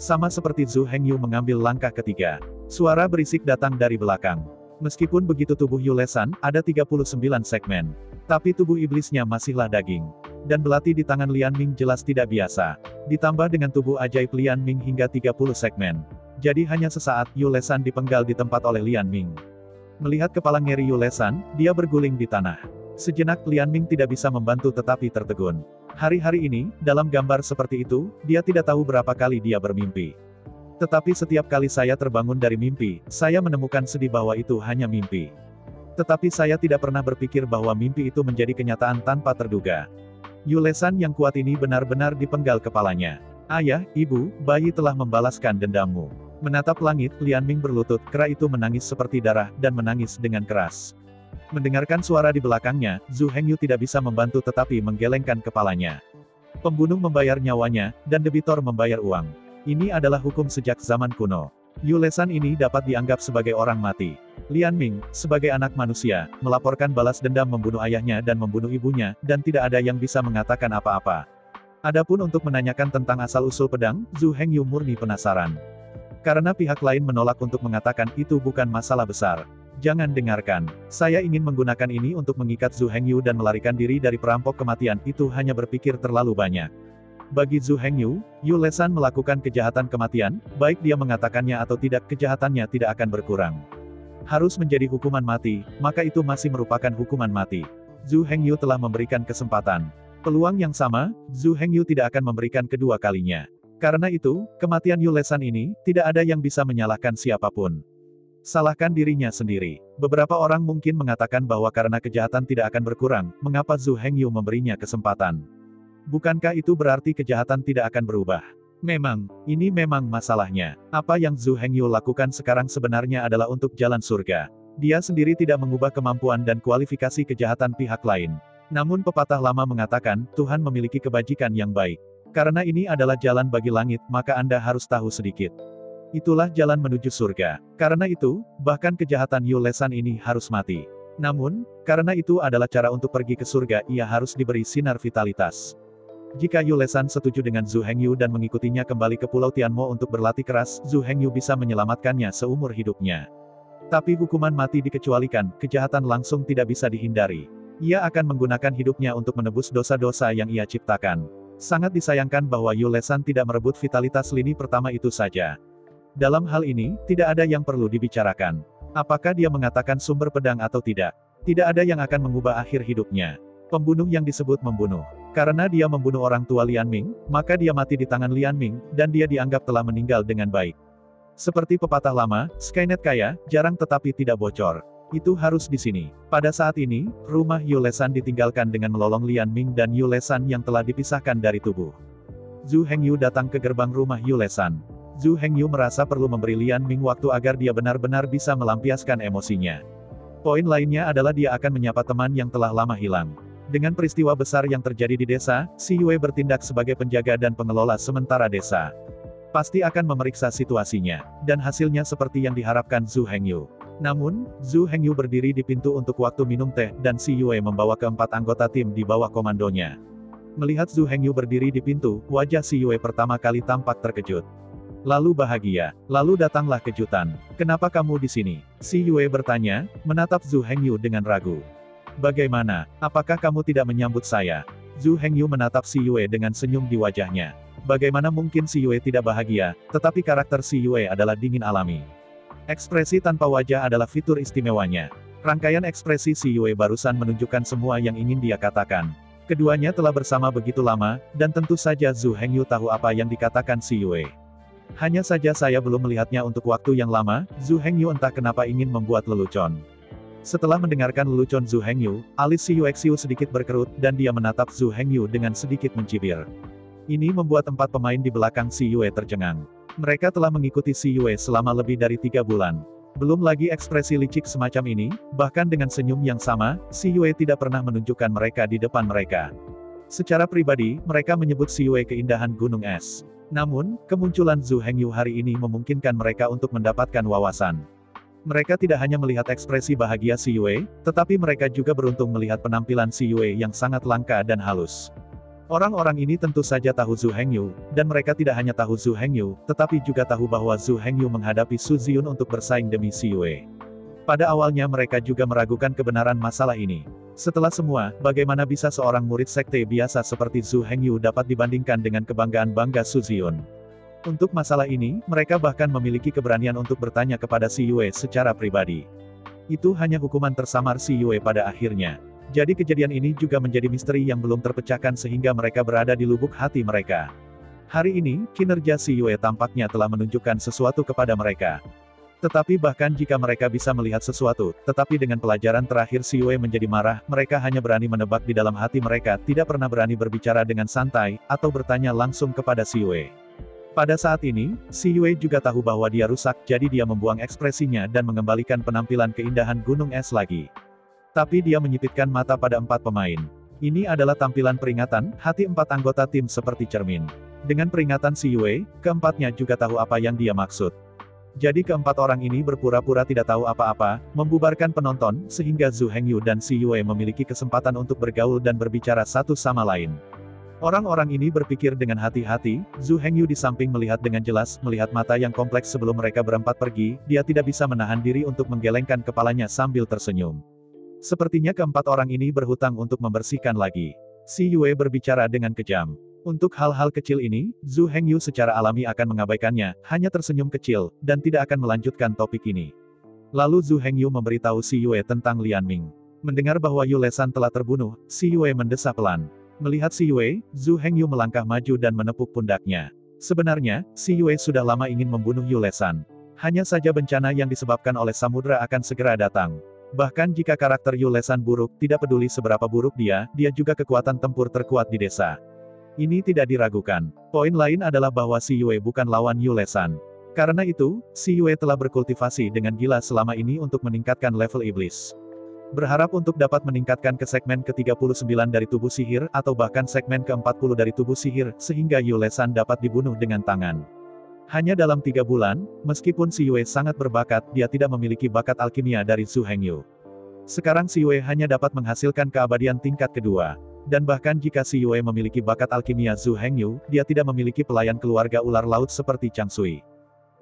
S2: Sama seperti Zhu Hengyu mengambil langkah ketiga. Suara berisik datang dari belakang. Meskipun begitu tubuh Yulesan, ada 39 segmen. Tapi tubuh iblisnya masihlah daging. Dan belati di tangan Lian Ming jelas tidak biasa. Ditambah dengan tubuh ajaib Lian Ming hingga 30 segmen. Jadi hanya sesaat, Yulesan dipenggal di tempat oleh Lian Ming. Melihat kepala ngeri Yulesan, dia berguling di tanah. Sejenak Lian Ming tidak bisa membantu tetapi tertegun. Hari-hari ini, dalam gambar seperti itu, dia tidak tahu berapa kali dia bermimpi. Tetapi setiap kali saya terbangun dari mimpi, saya menemukan sedih bahwa itu hanya mimpi. Tetapi saya tidak pernah berpikir bahwa mimpi itu menjadi kenyataan tanpa terduga. Yulesan yang kuat ini benar-benar dipenggal kepalanya. "Ayah, ibu, bayi telah membalaskan dendammu." Menatap langit, Lian Ming berlutut, kera itu menangis seperti darah, dan menangis dengan keras. Mendengarkan suara di belakangnya, Zhu Hengyu tidak bisa membantu tetapi menggelengkan kepalanya. Pembunuh membayar nyawanya, dan debitor membayar uang. Ini adalah hukum sejak zaman kuno. Yulesan ini dapat dianggap sebagai orang mati. Lian Ming, sebagai anak manusia, melaporkan balas dendam membunuh ayahnya dan membunuh ibunya, dan tidak ada yang bisa mengatakan apa-apa. Adapun untuk menanyakan tentang asal-usul pedang, Zhu Hengyu murni penasaran. Karena pihak lain menolak untuk mengatakan itu bukan masalah besar. Jangan dengarkan. Saya ingin menggunakan ini untuk mengikat Zhu Hengyu dan melarikan diri dari perampok kematian, itu hanya berpikir terlalu banyak. Bagi Zhu Hengyu, Yulesan melakukan kejahatan kematian, baik dia mengatakannya atau tidak, kejahatannya tidak akan berkurang. Harus menjadi hukuman mati, maka itu masih merupakan hukuman mati. Zhu Hengyu telah memberikan kesempatan. Peluang yang sama, Zhu Hengyu tidak akan memberikan kedua kalinya. Karena itu, kematian Yulesan ini, tidak ada yang bisa menyalahkan siapapun. Salahkan dirinya sendiri. Beberapa orang mungkin mengatakan bahwa karena kejahatan tidak akan berkurang, mengapa Zhu Hengyu memberinya kesempatan? Bukankah itu berarti kejahatan tidak akan berubah? Ini memang masalahnya. Apa yang Zhu Hengyu lakukan sekarang sebenarnya adalah untuk jalan surga. Dia sendiri tidak mengubah kemampuan dan kualifikasi kejahatan pihak lain. Namun pepatah lama mengatakan, Tuhan memiliki kebajikan yang baik. Karena ini adalah jalan bagi langit, maka Anda harus tahu sedikit. Itulah jalan menuju surga. Karena itu, bahkan kejahatan Yulesan ini harus mati. Namun, karena itu adalah cara untuk pergi ke surga, ia harus diberi sinar vitalitas. Jika Yulesan setuju dengan Zhu Hengyu dan mengikutinya kembali ke Pulau Tianmo untuk berlatih keras, Zhu Hengyu bisa menyelamatkannya seumur hidupnya. Tapi hukuman mati dikecualikan, kejahatan langsung tidak bisa dihindari. Ia akan menggunakan hidupnya untuk menebus dosa-dosa yang ia ciptakan. Sangat disayangkan bahwa Yulesan tidak merebut vitalitas lini pertama itu saja. Dalam hal ini, tidak ada yang perlu dibicarakan. Apakah dia mengatakan sumber pedang atau tidak? Tidak ada yang akan mengubah akhir hidupnya. Pembunuh yang disebut membunuh. Karena dia membunuh orang tua Lian Ming, maka dia mati di tangan Lian Ming, dan dia dianggap telah meninggal dengan baik. Seperti pepatah lama, Skynet kaya, jarang tetapi tidak bocor. Itu harus di sini. Pada saat ini, rumah Yu Lesan ditinggalkan dengan melolong Lian Ming dan Yu Lesan yang telah dipisahkan dari tubuh. Zhu Hengyu datang ke gerbang rumah Yu Lesan. Zhu Hengyu merasa perlu memberi Lian Ming waktu agar dia benar-benar bisa melampiaskan emosinya. Poin lainnya adalah dia akan menyapa teman yang telah lama hilang. Dengan peristiwa besar yang terjadi di desa, Si Yue bertindak sebagai penjaga dan pengelola sementara desa. Pasti akan memeriksa situasinya, dan hasilnya seperti yang diharapkan Zhu Hengyu. Namun, Zhu Hengyu berdiri di pintu untuk waktu minum teh, dan Si Yue membawa keempat anggota tim di bawah komandonya. Melihat Zhu Hengyu berdiri di pintu, wajah Si Yue pertama kali tampak terkejut. Lalu bahagia. Lalu datanglah kejutan. Kenapa kamu di sini? Si Yue bertanya, menatap Zhu Hengyu dengan ragu. Bagaimana? Apakah kamu tidak menyambut saya? Zhu Hengyu menatap Si Yue dengan senyum di wajahnya. Bagaimana mungkin Si Yue tidak bahagia, tetapi karakter Si Yue adalah dingin alami. Ekspresi tanpa wajah adalah fitur istimewanya. Rangkaian ekspresi Si Yue barusan menunjukkan semua yang ingin dia katakan. Keduanya telah bersama begitu lama, dan tentu saja Zhu Hengyu tahu apa yang dikatakan Si Yue. Hanya saja saya belum melihatnya untuk waktu yang lama, Zhu Hengyu entah kenapa ingin membuat lelucon. Setelah mendengarkan lelucon Zhu Hengyu, alis Si Yuexiu sedikit berkerut, dan dia menatap Zhu Hengyu dengan sedikit mencibir. Ini membuat empat pemain di belakang Si Yue tercengang. Mereka telah mengikuti Si Yue selama lebih dari 3 bulan. Belum lagi ekspresi licik semacam ini, bahkan dengan senyum yang sama, Si Yue tidak pernah menunjukkan mereka di depan mereka. Secara pribadi, mereka menyebut Si Yue keindahan gunung es. Namun, kemunculan Zhu Hengyu hari ini memungkinkan mereka untuk mendapatkan wawasan. Mereka tidak hanya melihat ekspresi bahagia Si Yue, tetapi mereka juga beruntung melihat penampilan Si Yue yang sangat langka dan halus. Orang-orang ini tentu saja tahu Zhu Hengyu, dan mereka tidak hanya tahu Zhu Hengyu, tetapi juga tahu bahwa Zhu Hengyu menghadapi Su Ziyun untuk bersaing demi Si Yue. Pada awalnya mereka juga meragukan kebenaran masalah ini. Setelah semua, bagaimana bisa seorang murid sekte biasa seperti Zhu Hengyu dapat dibandingkan dengan kebanggaan bangga Su Ziyun? Untuk masalah ini, mereka bahkan memiliki keberanian untuk bertanya kepada Si Yue secara pribadi. Itu hanya hukuman tersamar Si Yue pada akhirnya. Jadi kejadian ini juga menjadi misteri yang belum terpecahkan sehingga mereka berada di lubuk hati mereka. Hari ini, kinerja Si Yue tampaknya telah menunjukkan sesuatu kepada mereka. Tetapi bahkan jika mereka bisa melihat sesuatu, tetapi dengan pelajaran terakhir Si Yue menjadi marah, mereka hanya berani menebak di dalam hati mereka, tidak pernah berani berbicara dengan santai, atau bertanya langsung kepada Si Yue. Pada saat ini, Si Yue juga tahu bahwa dia rusak, jadi dia membuang ekspresinya dan mengembalikan penampilan keindahan gunung es lagi. Tapi dia menyipitkan mata pada empat pemain. Ini adalah tampilan peringatan, hati empat anggota tim seperti cermin. Dengan peringatan Si Yue, keempatnya juga tahu apa yang dia maksud. Jadi keempat orang ini berpura-pura tidak tahu apa-apa, membubarkan penonton, sehingga Zhu Hengyu dan Si Yue memiliki kesempatan untuk bergaul dan berbicara satu sama lain. Orang-orang ini berpikir dengan hati-hati, Zhu Hengyu di samping melihat dengan jelas, melihat mata yang kompleks sebelum mereka berempat pergi, dia tidak bisa menahan diri untuk menggelengkan kepalanya sambil tersenyum. Sepertinya keempat orang ini berhutang untuk membersihkan lagi. Si Yue berbicara dengan kejam. Untuk hal-hal kecil ini, Zhu Hengyu secara alami akan mengabaikannya, hanya tersenyum kecil, dan tidak akan melanjutkan topik ini. Lalu Zhu Hengyu memberitahu Si Yue tentang Lian Ming. Mendengar bahwa Yu Lesan telah terbunuh, Si Yue mendesah pelan. Melihat Si Yue, Zhu Hengyu melangkah maju dan menepuk pundaknya. Sebenarnya, Si Yue sudah lama ingin membunuh Yu Lesan. Hanya saja bencana yang disebabkan oleh samudra akan segera datang. Bahkan jika karakter Yu Lesan buruk, tidak peduli seberapa buruk dia juga kekuatan tempur terkuat di desa. Ini tidak diragukan. Poin lain adalah bahwa Si Yue bukan lawan Yu Lesan. Karena itu, Si Yue telah berkultivasi dengan gila selama ini untuk meningkatkan level iblis. Berharap untuk dapat meningkatkan ke segmen ke-39 dari tubuh sihir, atau bahkan segmen ke-40 dari tubuh sihir, sehingga Yu Lesan dapat dibunuh dengan tangan. Hanya dalam 3 bulan, meskipun Si Yue sangat berbakat, dia tidak memiliki bakat alkimia dari Zhu Hengyu. Sekarang Si Yue hanya dapat menghasilkan keabadian tingkat kedua. Dan bahkan jika Si Yue memiliki bakat alkimia Zhu Hengyu, dia tidak memiliki pelayan keluarga ular laut seperti Chang Sui.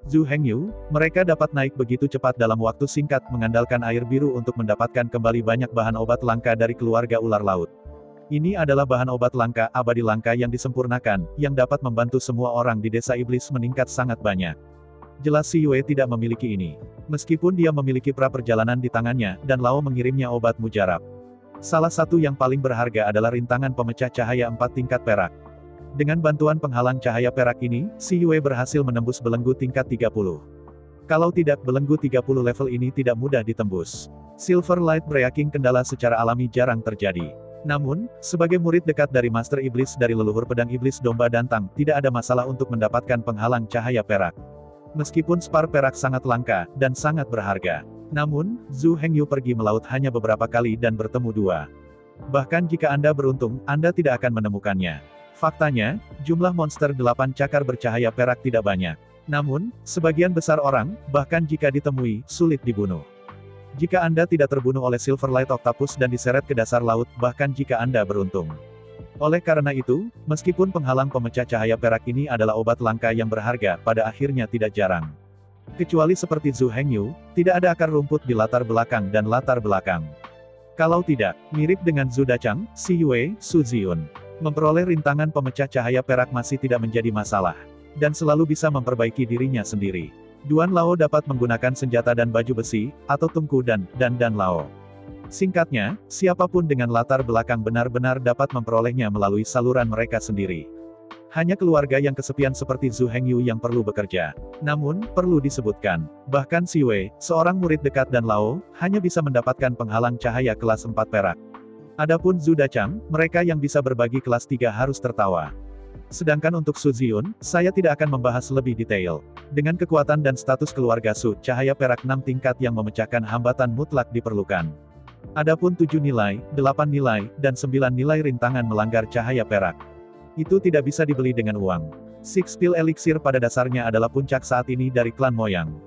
S2: Zhu Hengyu, mereka dapat naik begitu cepat dalam waktu singkat mengandalkan air biru untuk mendapatkan kembali banyak bahan obat langka dari keluarga ular laut. Ini adalah bahan obat langka, abadi langka yang disempurnakan, yang dapat membantu semua orang di desa iblis meningkat sangat banyak. Jelas Si Yue tidak memiliki ini. Meskipun dia memiliki pra-perjalanan di tangannya, dan Lao mengirimnya obat mujarab. Salah satu yang paling berharga adalah rintangan pemecah cahaya 4 tingkat perak. Dengan bantuan penghalang cahaya perak ini, si Yue berhasil menembus belenggu tingkat 30. Kalau tidak, belenggu 30 level ini tidak mudah ditembus. Silver Light Breaking kendala secara alami jarang terjadi. Namun, sebagai murid dekat dari Master Iblis dari leluhur pedang iblis domba dantang, tidak ada masalah untuk mendapatkan penghalang cahaya perak. Meskipun spar perak sangat langka, dan sangat berharga. Namun, Zhu Hengyu pergi melaut hanya beberapa kali dan bertemu 2. Bahkan jika Anda beruntung, Anda tidak akan menemukannya. Faktanya, jumlah monster 8 cakar bercahaya perak tidak banyak. Namun, sebagian besar orang, bahkan jika ditemui, sulit dibunuh. Jika Anda tidak terbunuh oleh Silverlight Octopus dan diseret ke dasar laut, bahkan jika Anda beruntung. Oleh karena itu, meskipun penghalang pemecah cahaya perak ini adalah obat langka yang berharga, pada akhirnya tidak jarang. Kecuali seperti Zhu Hengyu, tidak ada akar rumput di latar belakang dan latar belakang. Kalau tidak, mirip dengan Zhu Dachang, Si Yue, Su Ziyun. Memperoleh rintangan pemecah cahaya perak masih tidak menjadi masalah. Dan selalu bisa memperbaiki dirinya sendiri. Duan Lao dapat menggunakan senjata dan baju besi, atau tungku dan Lao. Singkatnya, siapapun dengan latar belakang benar-benar dapat memperolehnya melalui saluran mereka sendiri. Hanya keluarga yang kesepian seperti Zhu Hengyu yang perlu bekerja. Namun, perlu disebutkan, bahkan Si Wei, seorang murid dekat Dan Lao, hanya bisa mendapatkan penghalang cahaya kelas 4 perak. Adapun Zhu Dachang, mereka yang bisa berbagi kelas 3 harus tertawa. Sedangkan untuk Su Ziyun, saya tidak akan membahas lebih detail. Dengan kekuatan dan status keluarga Su, cahaya perak 6 tingkat yang memecahkan hambatan mutlak diperlukan. Adapun 7 nilai, 8 nilai, dan 9 nilai rintangan melanggar cahaya perak. Itu tidak bisa dibeli dengan uang. Six Pill Elixir pada dasarnya adalah puncak saat ini dari klan Moyang.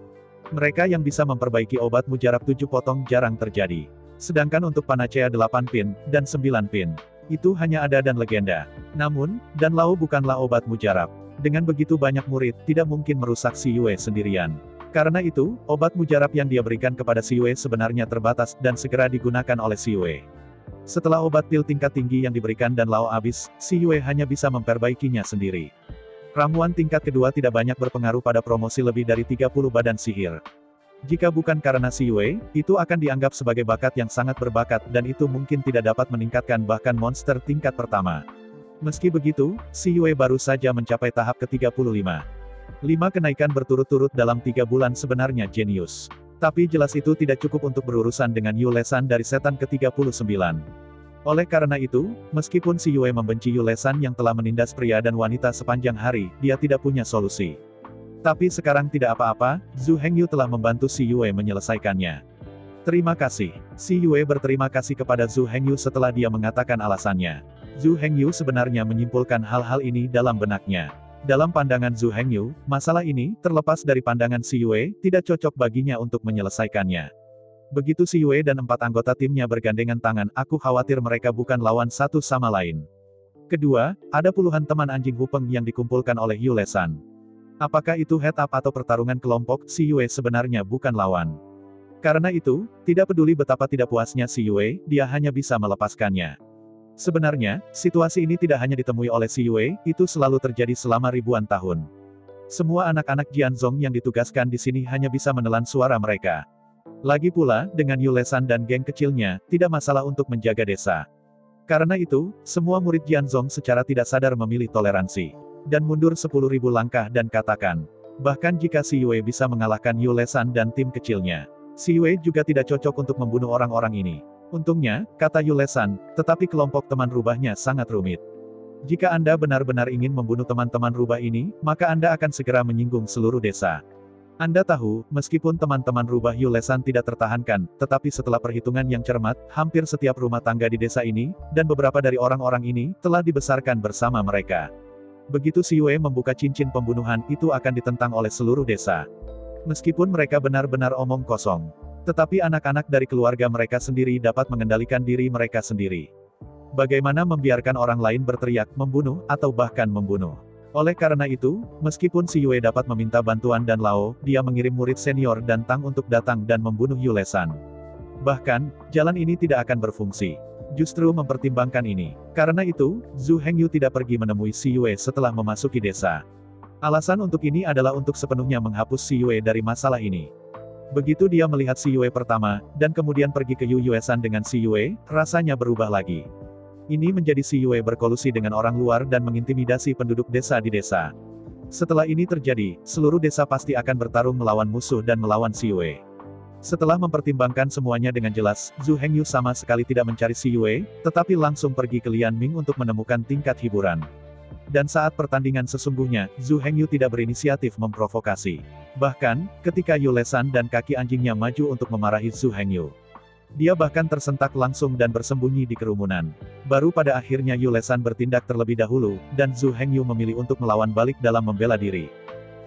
S2: Mereka yang bisa memperbaiki obat mujarab 7 potong jarang terjadi. Sedangkan untuk panacea 8 pin, dan 9 pin. Itu hanya ada dan legenda. Namun, Dan Lao bukanlah obat mujarab. Dengan begitu banyak murid, tidak mungkin merusak Si Yue sendirian. Karena itu, obat mujarab yang dia berikan kepada Si Yue sebenarnya terbatas, dan segera digunakan oleh Si Yue. Setelah obat pil tingkat tinggi yang diberikan Dan Lao habis, Si Yue hanya bisa memperbaikinya sendiri. Ramuan tingkat kedua tidak banyak berpengaruh pada promosi lebih dari 30 badan sihir. Jika bukan karena Si Yue, itu akan dianggap sebagai bakat yang sangat berbakat dan itu mungkin tidak dapat meningkatkan bahkan monster tingkat pertama. Meski begitu, Si Yue baru saja mencapai tahap ke-35. 5 kenaikan berturut-turut dalam 3 bulan sebenarnya jenius. Tapi jelas itu tidak cukup untuk berurusan dengan Yu Lesan dari setan ke-39. Oleh karena itu, meskipun Si Yue membenci Yu Lesan yang telah menindas pria dan wanita sepanjang hari, dia tidak punya solusi. Tapi sekarang tidak apa-apa, Zhu Hengyu telah membantu Si Yue menyelesaikannya. Terima kasih. Si Yue berterima kasih kepada Zhu Hengyu setelah dia mengatakan alasannya. Zhu Hengyu sebenarnya menyimpulkan hal-hal ini dalam benaknya. Dalam pandangan Zhu Hengyu, masalah ini, terlepas dari pandangan Si Yue, tidak cocok baginya untuk menyelesaikannya. Begitu Si Yue dan 4 anggota timnya bergandengan tangan, aku khawatir mereka bukan lawan satu sama lain. Kedua, ada puluhan teman anjing Hupeng yang dikumpulkan oleh Yu Lesan. Apakah itu head up atau pertarungan kelompok, Si Yue sebenarnya bukan lawan. Karena itu, tidak peduli betapa tidak puasnya Si Yue, dia hanya bisa melepaskannya. Sebenarnya, situasi ini tidak hanya ditemui oleh Si Yue, itu selalu terjadi selama ribuan tahun. Semua anak-anak Jianzong yang ditugaskan di sini hanya bisa menelan suara mereka. Lagi pula, dengan Yu Lesan dan geng kecilnya, tidak masalah untuk menjaga desa. Karena itu, semua murid Jianzong secara tidak sadar memilih toleransi. Dan mundur 10.000 langkah dan katakan. Bahkan jika Si Yue bisa mengalahkan Yu Lesan dan tim kecilnya. Si Yue juga tidak cocok untuk membunuh orang-orang ini. Untungnya, kata Yu Lesan, tetapi kelompok teman rubahnya sangat rumit. Jika Anda benar-benar ingin membunuh teman-teman rubah ini, maka Anda akan segera menyinggung seluruh desa. Anda tahu, meskipun teman-teman rubah Yu Lesan tidak tertahankan, tetapi setelah perhitungan yang cermat, hampir setiap rumah tangga di desa ini, dan beberapa dari orang-orang ini, telah dibesarkan bersama mereka. Begitu Si Yue membuka cincin pembunuhan, itu akan ditentang oleh seluruh desa. Meskipun mereka benar-benar omong kosong. Tetapi anak-anak dari keluarga mereka sendiri dapat mengendalikan diri mereka sendiri. Bagaimana membiarkan orang lain berteriak, membunuh, atau bahkan membunuh. Oleh karena itu, meskipun Si Yue dapat meminta bantuan Dan Lao, dia mengirim murid senior dan Tang untuk datang dan membunuh Yu Lesan. Bahkan, jalan ini tidak akan berfungsi. Justru mempertimbangkan ini. Karena itu, Zhu Hengyu tidak pergi menemui Si Yue setelah memasuki desa. Alasan untuk ini adalah untuk sepenuhnya menghapus Si Yue dari masalah ini. Begitu dia melihat Si Yue pertama, dan kemudian pergi ke Yu Yuesan dengan Si Yue, rasanya berubah lagi. Ini menjadi Si Yue berkolusi dengan orang luar dan mengintimidasi penduduk desa di desa. Setelah ini terjadi, seluruh desa pasti akan bertarung melawan musuh dan melawan Si Yue. Setelah mempertimbangkan semuanya dengan jelas, Zhu Hengyu sama sekali tidak mencari Si Yue, tetapi langsung pergi ke Lian Ming untuk menemukan tingkat hiburan. Dan saat pertandingan sesungguhnya, Zhu Hengyu tidak berinisiatif memprovokasi. Bahkan, ketika Yu Lesan dan kaki anjingnya maju untuk memarahi Zhu Hengyu, dia bahkan tersentak langsung dan bersembunyi di kerumunan. Baru pada akhirnya Yu Lesan bertindak terlebih dahulu, dan Zhu Hengyu memilih untuk melawan balik dalam membela diri.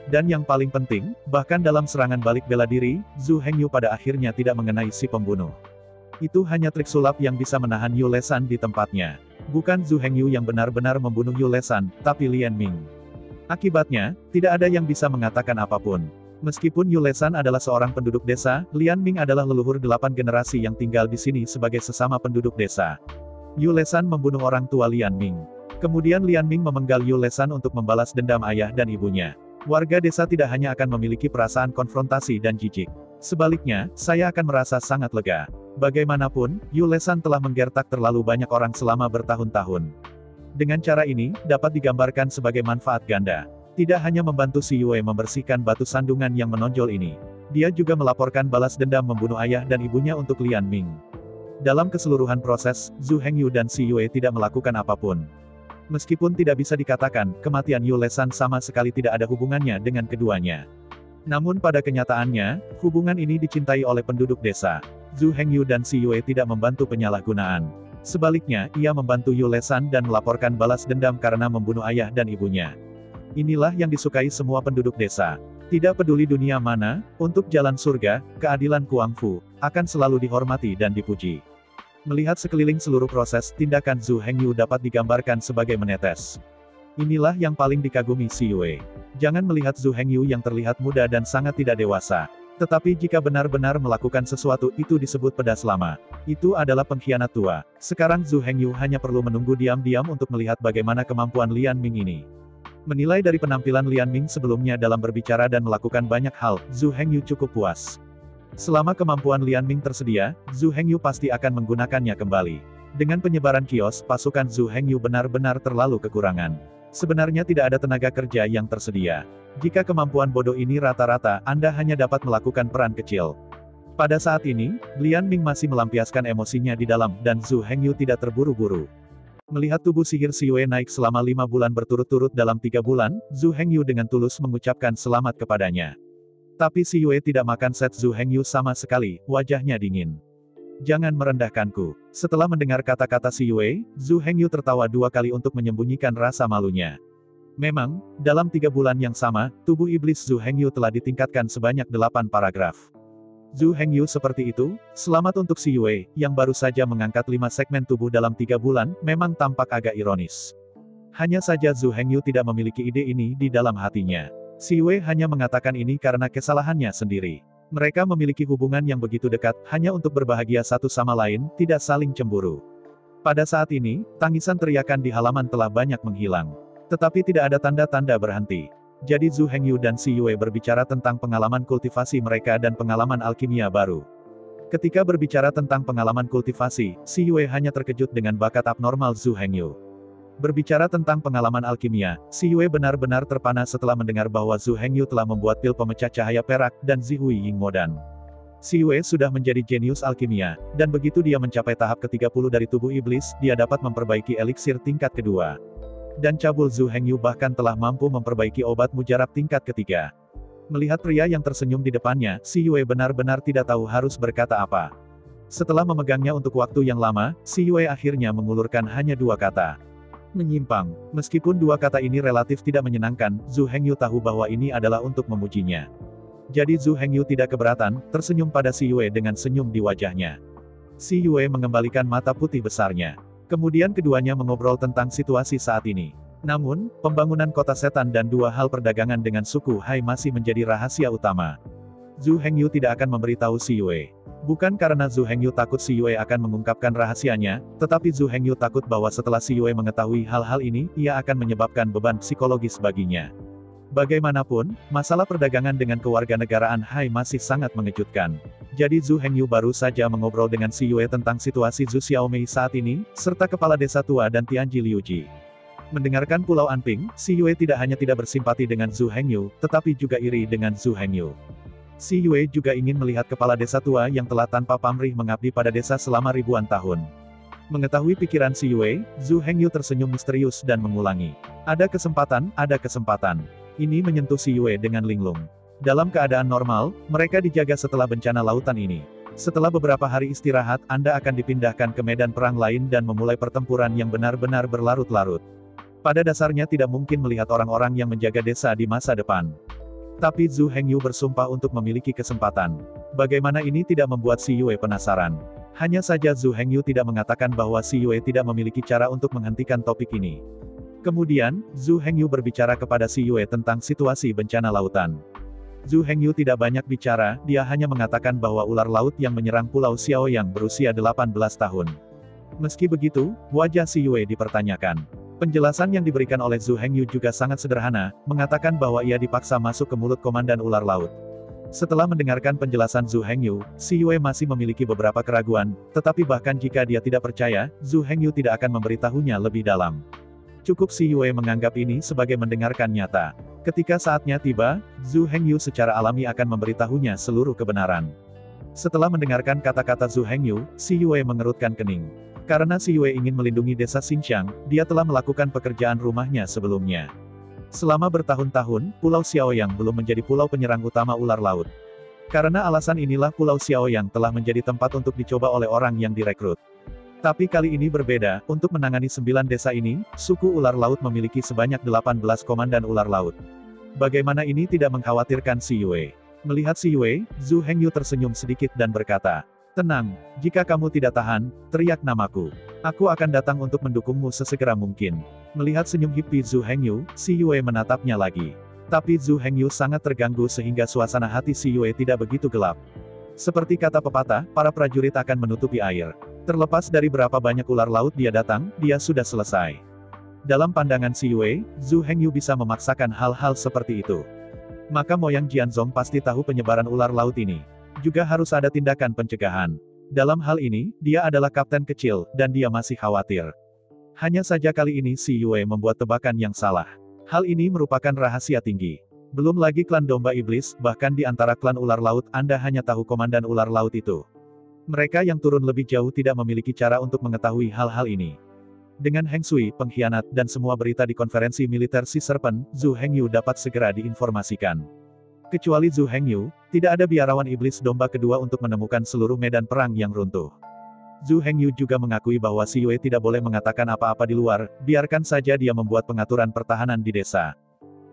S2: Dan yang paling penting, bahkan dalam serangan balik bela diri, Zhu Hengyu pada akhirnya tidak mengenai si pembunuh. Itu hanya trik sulap yang bisa menahan Yu Lesan di tempatnya. Bukan Zhu Hengyu yang benar-benar membunuh Yu Lesan, tapi Lian Ming. Akibatnya, tidak ada yang bisa mengatakan apapun. Meskipun Yu Lesan adalah seorang penduduk desa, Lian Ming adalah leluhur 8 generasi yang tinggal di sini sebagai sesama penduduk desa. Yu Lesan membunuh orang tua Lian Ming. Kemudian Lian Ming memenggal Yu Lesan untuk membalas dendam ayah dan ibunya. Warga desa tidak hanya akan memiliki perasaan konfrontasi dan jijik. Sebaliknya, saya akan merasa sangat lega. Bagaimanapun, Yu Lesan telah menggertak terlalu banyak orang selama bertahun-tahun. Dengan cara ini, dapat digambarkan sebagai manfaat ganda. Tidak hanya membantu Si Yue membersihkan batu sandungan yang menonjol ini. Dia juga melaporkan balas dendam membunuh ayah dan ibunya untuk Lian Ming. Dalam keseluruhan proses, Zhu Hengyu dan Si Yue tidak melakukan apapun. Meskipun tidak bisa dikatakan, kematian Yu Lesan sama sekali tidak ada hubungannya dengan keduanya. Namun pada kenyataannya, hubungan ini dicintai oleh penduduk desa. Zhu Hengyu dan Si Yue tidak membantu penyalahgunaan. Sebaliknya, ia membantu Yu Lesan dan melaporkan balas dendam karena membunuh ayah dan ibunya. Inilah yang disukai semua penduduk desa. Tidak peduli dunia mana, untuk jalan surga, keadilan Kuangfu, akan selalu dihormati dan dipuji. Melihat sekeliling seluruh proses, tindakan Zhu Hengyu dapat digambarkan sebagai menetes. Inilah yang paling dikagumi Si Yue. Jangan melihat Zhu Hengyu yang terlihat muda dan sangat tidak dewasa. Tetapi jika benar-benar melakukan sesuatu itu disebut pedas lama. Itu adalah pengkhianat tua. Sekarang Zhu Hengyu hanya perlu menunggu diam-diam untuk melihat bagaimana kemampuan Lian Ming ini. Menilai dari penampilan Lian Ming sebelumnya dalam berbicara dan melakukan banyak hal, Zhu Hengyu cukup puas. Selama kemampuan Lian Ming tersedia, Zhu Hengyu pasti akan menggunakannya kembali. Dengan penyebaran kios, pasukan Zhu Hengyu benar-benar terlalu kekurangan. Sebenarnya tidak ada tenaga kerja yang tersedia. Jika kemampuan bodoh ini rata-rata, Anda hanya dapat melakukan peran kecil. Pada saat ini, Lian Ming masih melampiaskan emosinya di dalam, dan Zhu Hengyu tidak terburu-buru. Melihat tubuh sihir Si Yue naik selama 5 bulan berturut-turut dalam 3 bulan, Zhu Hengyu dengan tulus mengucapkan selamat kepadanya. Tapi Si Yue tidak makan set Zhu Hengyu sama sekali, wajahnya dingin. Jangan merendahkanku. Setelah mendengar kata-kata Si Yue, Zhu Hengyu tertawa 2 kali untuk menyembunyikan rasa malunya. Memang, dalam 3 bulan yang sama, tubuh iblis Zhu Hengyu telah ditingkatkan sebanyak 8 paragraf. Zhu Hengyu seperti itu, selamat untuk Si Yue, yang baru saja mengangkat 5 segmen tubuh dalam 3 bulan, memang tampak agak ironis. Hanya saja Zhu Hengyu tidak memiliki ide ini di dalam hatinya. Si Yue hanya mengatakan ini karena kesalahannya sendiri. Mereka memiliki hubungan yang begitu dekat, hanya untuk berbahagia satu sama lain, tidak saling cemburu. Pada saat ini, tangisan teriakan di halaman telah banyak menghilang. Tetapi tidak ada tanda-tanda berhenti. Jadi Zhu Hengyu dan Si Yue berbicara tentang pengalaman kultivasi mereka dan pengalaman alkimia baru. Ketika berbicara tentang pengalaman kultivasi, Si Yue hanya terkejut dengan bakat abnormal Zhu Hengyu. Berbicara tentang pengalaman alkimia, Si Yue benar-benar terpana setelah mendengar bahwa Zhu Hengyu telah membuat pil pemecah cahaya perak dan Zihui Ying Modan. Si Yue sudah menjadi jenius alkimia, dan begitu dia mencapai tahap ke-30 dari tubuh iblis, dia dapat memperbaiki eliksir tingkat kedua. Dan cabul Zhu Hengyu bahkan telah mampu memperbaiki obat mujarab tingkat ketiga. Melihat pria yang tersenyum di depannya, Si Yue benar-benar tidak tahu harus berkata apa. Setelah memegangnya untuk waktu yang lama, Si Yue akhirnya mengulurkan hanya 2 kata. Menyimpang. Meskipun 2 kata ini relatif tidak menyenangkan, Zhu Hengyu tahu bahwa ini adalah untuk memujinya. Jadi Zhu Hengyu tidak keberatan, tersenyum pada Si Yue dengan senyum di wajahnya. Si Yue mengembalikan mata putih besarnya. Kemudian keduanya mengobrol tentang situasi saat ini. Namun, pembangunan kota setan dan 2 hal perdagangan dengan suku Hai masih menjadi rahasia utama. Zhu Hengyu tidak akan memberitahu Si Yue. Bukan karena Zhu Hengyu takut Si Yue akan mengungkapkan rahasianya, tetapi Zhu Hengyu takut bahwa setelah Si Yue mengetahui hal-hal ini, ia akan menyebabkan beban psikologis baginya. Bagaimanapun, masalah perdagangan dengan kewarganegaraan Hai masih sangat mengejutkan. Jadi Zhu Hengyu baru saja mengobrol dengan Xi Yue tentang situasi Zhu Xiaomei saat ini, serta kepala desa tua dan Tianji Liuji. Mendengarkan Pulau Anping, Xi Yue tidak hanya tidak bersimpati dengan Zhu Hengyu, tetapi juga iri dengan Zhu Hengyu. Xi Yue juga ingin melihat kepala desa tua yang telah tanpa pamrih mengabdi pada desa selama ribuan tahun. Mengetahui pikiran Xi Yue, Zhu Hengyu tersenyum misterius dan mengulangi. Ada kesempatan, ada kesempatan. Ini menyentuh Xi Yue dengan linglung. Dalam keadaan normal, mereka dijaga setelah bencana lautan ini. Setelah beberapa hari istirahat, Anda akan dipindahkan ke medan perang lain dan memulai pertempuran yang benar-benar berlarut-larut. Pada dasarnya tidak mungkin melihat orang-orang yang menjaga desa di masa depan. Tapi Zhu Hengyu bersumpah untuk memiliki kesempatan. Bagaimana ini tidak membuat Xi Yue penasaran? Hanya saja Zhu Hengyu tidak mengatakan bahwa Xi Yue tidak memiliki cara untuk menghentikan topik ini. Kemudian, Zhu Hengyu berbicara kepada Xi Yue tentang situasi bencana lautan. Zhu Hengyu tidak banyak bicara, dia hanya mengatakan bahwa ular laut yang menyerang Pulau Xiaoyang berusia 18 tahun. Meski begitu, wajah Xi Yue dipertanyakan. Penjelasan yang diberikan oleh Zhu Hengyu juga sangat sederhana, mengatakan bahwa ia dipaksa masuk ke mulut komandan ular laut. Setelah mendengarkan penjelasan Zhu Hengyu, Xi Yue masih memiliki beberapa keraguan, tetapi bahkan jika dia tidak percaya, Zhu Hengyu tidak akan memberitahunya lebih dalam. Cukup Xi Yue menganggap ini sebagai mendengarkan nyata. Ketika saatnya tiba, Zhu Hengyu secara alami akan memberitahunya seluruh kebenaran. Setelah mendengarkan kata-kata Zhu Hengyu, Xi Yue mengerutkan kening. Karena Xi Yue ingin melindungi desa Xinjiang, dia telah melakukan pekerjaan rumahnya sebelumnya. Selama bertahun-tahun, Pulau Xiaoyang belum menjadi pulau penyerang utama ular laut. Karena alasan inilah Pulau Xiaoyang telah menjadi tempat untuk dicoba oleh orang yang direkrut. Tapi kali ini berbeda, untuk menangani 9 desa ini, suku ular laut memiliki sebanyak 18 komandan ular laut. Bagaimana ini tidak mengkhawatirkan Xi Yue? Melihat Xi Yue, Zhu Hengyu tersenyum sedikit dan berkata, "Tenang, jika kamu tidak tahan, teriak namaku. Aku akan datang untuk mendukungmu sesegera mungkin." Melihat senyum hippie Zhu Hengyu, Xi Yue menatapnya lagi. Tapi Zhu Hengyu sangat terganggu sehingga suasana hati Xi Yue tidak begitu gelap. Seperti kata pepatah, para prajurit akan menutupi air. Terlepas dari berapa banyak ular laut dia datang, dia sudah selesai. Dalam pandangan Xi Yue, Zhu Hengyu bisa memaksakan hal-hal seperti itu. Maka Moyang Jianzong pasti tahu penyebaran ular laut ini. Juga harus ada tindakan pencegahan. Dalam hal ini, dia adalah kapten kecil, dan dia masih khawatir. Hanya saja kali ini Xi Yue membuat tebakan yang salah. Hal ini merupakan rahasia tinggi. Belum lagi klan domba iblis, bahkan di antara klan ular laut, Anda hanya tahu komandan ular laut itu. Mereka yang turun lebih jauh tidak memiliki cara untuk mengetahui hal-hal ini. Dengan Heng Sui, pengkhianat, dan semua berita di konferensi militer Sea Serpent, Zhu Hengyu dapat segera diinformasikan. Kecuali Zhu Hengyu, tidak ada biarawan iblis domba kedua untuk menemukan seluruh medan perang yang runtuh. Zhu Hengyu juga mengakui bahwa Xi Yue tidak boleh mengatakan apa-apa di luar, biarkan saja dia membuat pengaturan pertahanan di desa.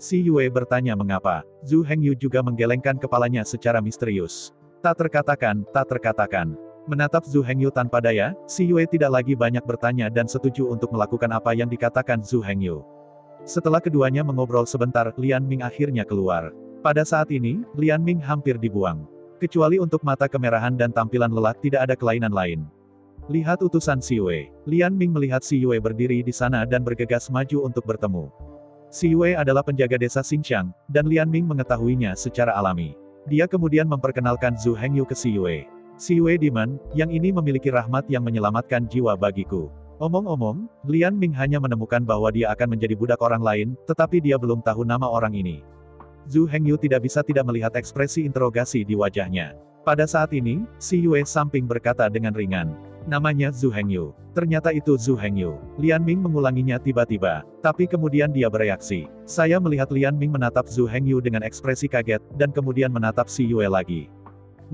S2: Xi Yue bertanya mengapa. Zhu Hengyu juga menggelengkan kepalanya secara misterius. Tak terkatakan, tak terkatakan. Menatap Zhu Hengyu tanpa daya, Xi Yue tidak lagi banyak bertanya dan setuju untuk melakukan apa yang dikatakan Zhu Hengyu. Setelah keduanya mengobrol sebentar, Lian Ming akhirnya keluar. Pada saat ini, Lian Ming hampir dibuang. Kecuali untuk mata kemerahan dan tampilan lelah tidak ada kelainan lain. Lihat utusan Xi Yue. Lian Ming melihat Xi Yue berdiri di sana dan bergegas maju untuk bertemu. Xi Yue adalah penjaga desa Xinjiang, dan Lian Ming mengetahuinya secara alami. Dia kemudian memperkenalkan Zhu Hengyu ke Xi Yue. Xi Yue Demon, yang ini memiliki rahmat yang menyelamatkan jiwa bagiku. Omong-omong, Lian Ming hanya menemukan bahwa dia akan menjadi budak orang lain, tetapi dia belum tahu nama orang ini. Zhu Hengyu tidak bisa tidak melihat ekspresi interogasi di wajahnya. Pada saat ini, Xi Yue samping berkata dengan ringan. Namanya Zhu Hengyu. Ternyata itu Zhu Hengyu. Lian Ming mengulanginya tiba-tiba. Tapi kemudian dia bereaksi. Saya melihat Lian Ming menatap Zhu Hengyu dengan ekspresi kaget, dan kemudian menatap Xi Yue lagi.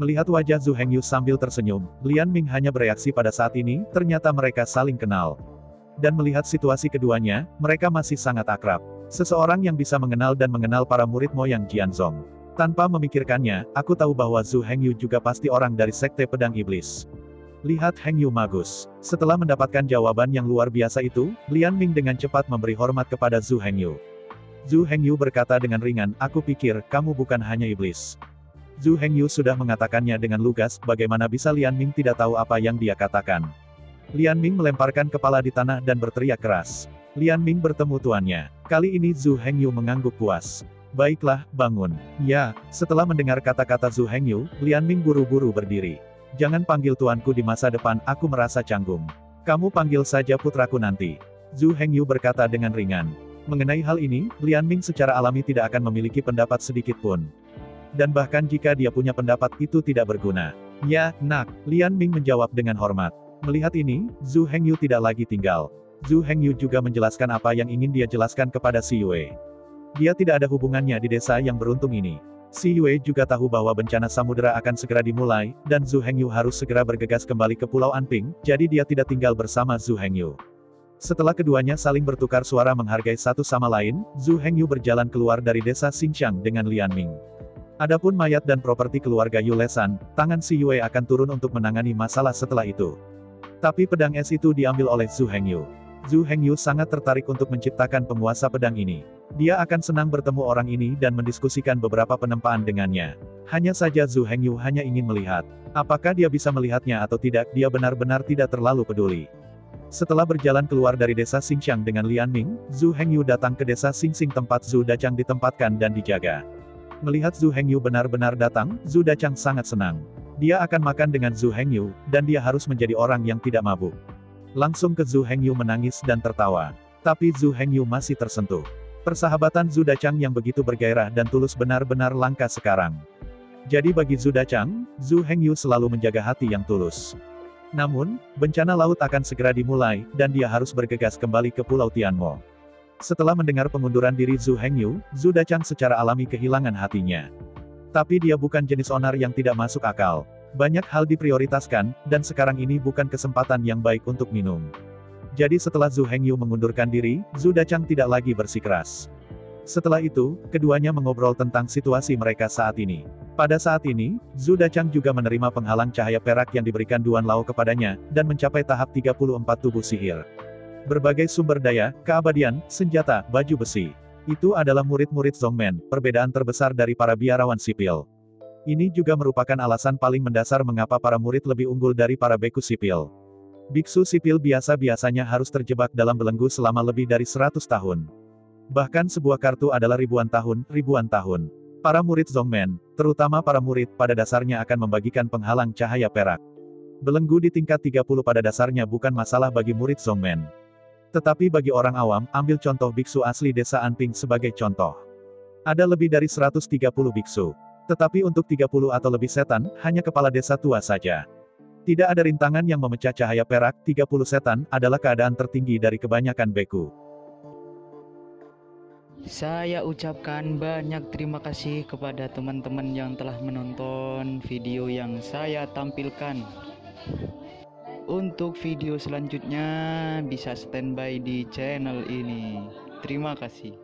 S2: Melihat wajah Zhu Hengyu sambil tersenyum, Lian Ming hanya bereaksi pada saat ini, ternyata mereka saling kenal. Dan melihat situasi keduanya, mereka masih sangat akrab. Seseorang yang bisa mengenal dan mengenal para murid Moyang Jianzong. Tanpa memikirkannya, aku tahu bahwa Zhu Hengyu juga pasti orang dari Sekte Pedang Iblis. Lihat Hengyu Magus. Setelah mendapatkan jawaban yang luar biasa itu, Lian Ming dengan cepat memberi hormat kepada Zhu Hengyu. Zhu Hengyu berkata dengan ringan, aku pikir, kamu bukan hanya iblis. Zhu Hengyu sudah mengatakannya dengan lugas, bagaimana bisa Lian Ming tidak tahu apa yang dia katakan. Lian Ming melemparkan kepala di tanah dan berteriak keras. Lian Ming bertemu tuannya. Kali ini Zhu Hengyu mengangguk puas. Baiklah, bangun. Ya, setelah mendengar kata-kata Zhu Hengyu, Lian Ming buru-buru berdiri. Jangan panggil tuanku di masa depan, aku merasa canggung. Kamu panggil saja putraku nanti. Zhu Hengyu berkata dengan ringan. Mengenai hal ini, Lian Ming secara alami tidak akan memiliki pendapat sedikit pun. Dan bahkan jika dia punya pendapat itu tidak berguna. Ya, nak, Lian Ming menjawab dengan hormat. Melihat ini, Zhu Hengyu tidak lagi tinggal. Zhu Hengyu juga menjelaskan apa yang ingin dia jelaskan kepada Si Yue. Dia tidak ada hubungannya di desa yang beruntung ini. Si Yue juga tahu bahwa bencana samudera akan segera dimulai, dan Zhu Hengyu harus segera bergegas kembali ke Pulau Anping, jadi dia tidak tinggal bersama Zhu Hengyu. Setelah keduanya saling bertukar suara menghargai satu sama lain, Zhu Hengyu berjalan keluar dari desa Xinxiang dengan Lian Ming. Adapun mayat dan properti keluarga Yu Lesan, tangan Si Yue akan turun untuk menangani masalah setelah itu. Tapi pedang es itu diambil oleh Zhu Hengyu. Zhu Hengyu sangat tertarik untuk menciptakan penguasa pedang ini. Dia akan senang bertemu orang ini dan mendiskusikan beberapa penempaan dengannya. Hanya saja Zhu Hengyu hanya ingin melihat. Apakah dia bisa melihatnya atau tidak, dia benar-benar tidak terlalu peduli. Setelah berjalan keluar dari desa Xinxiang dengan Lian Ming, Zhu Hengyu datang ke desa Xingxing tempat Zhu Dachang ditempatkan dan dijaga. Melihat Zhu Hengyu benar-benar datang, Zhu Dachang sangat senang. Dia akan makan dengan Zhu Hengyu, dan dia harus menjadi orang yang tidak mabuk. Langsung ke Zhu Hengyu menangis dan tertawa. Tapi Zhu Hengyu masih tersentuh. Persahabatan Zhu Dachang yang begitu bergairah dan tulus benar-benar langka sekarang. Jadi bagi Zhu Dachang, Zhu Hengyu selalu menjaga hati yang tulus. Namun, bencana laut akan segera dimulai, dan dia harus bergegas kembali ke Pulau Tianmo. Setelah mendengar pengunduran diri Zhu Hengyu, Zhu Dachang secara alami kehilangan hatinya. Tapi dia bukan jenis onar yang tidak masuk akal. Banyak hal diprioritaskan, dan sekarang ini bukan kesempatan yang baik untuk minum. Jadi setelah Zhu Hengyu mengundurkan diri, Zhu Dachang tidak lagi bersikeras. Setelah itu, keduanya mengobrol tentang situasi mereka saat ini. Pada saat ini, Zhu Dachang juga menerima penghalang cahaya perak yang diberikan Duan Lao kepadanya, dan mencapai tahap 34 tubuh sihir. Berbagai sumber daya, keabadian, senjata, baju besi. Itu adalah murid-murid Zongmen, perbedaan terbesar dari para biarawan sipil. Ini juga merupakan alasan paling mendasar mengapa para murid lebih unggul dari para beku sipil. Biksu sipil biasa-biasanya harus terjebak dalam belenggu selama lebih dari 100 tahun. Bahkan sebuah kartu adalah ribuan tahun. Para murid Zongmen, terutama para murid, pada dasarnya akan membagikan penghalang cahaya perak. Belenggu di tingkat 30 pada dasarnya bukan masalah bagi murid Zongmen. Tetapi bagi orang awam, ambil contoh biksu asli desa Anping sebagai contoh. Ada lebih dari 130 biksu. Tetapi untuk 30 atau lebih setan, hanya kepala desa tua saja. Tidak ada rintangan yang memecah cahaya perak, 30 setan, adalah keadaan tertinggi dari kebanyakan beku.
S1: Saya ucapkan banyak terima kasih kepada teman-teman yang telah menonton video yang saya tampilkan. Untuk video selanjutnya bisa standby di channel ini. Terima kasih.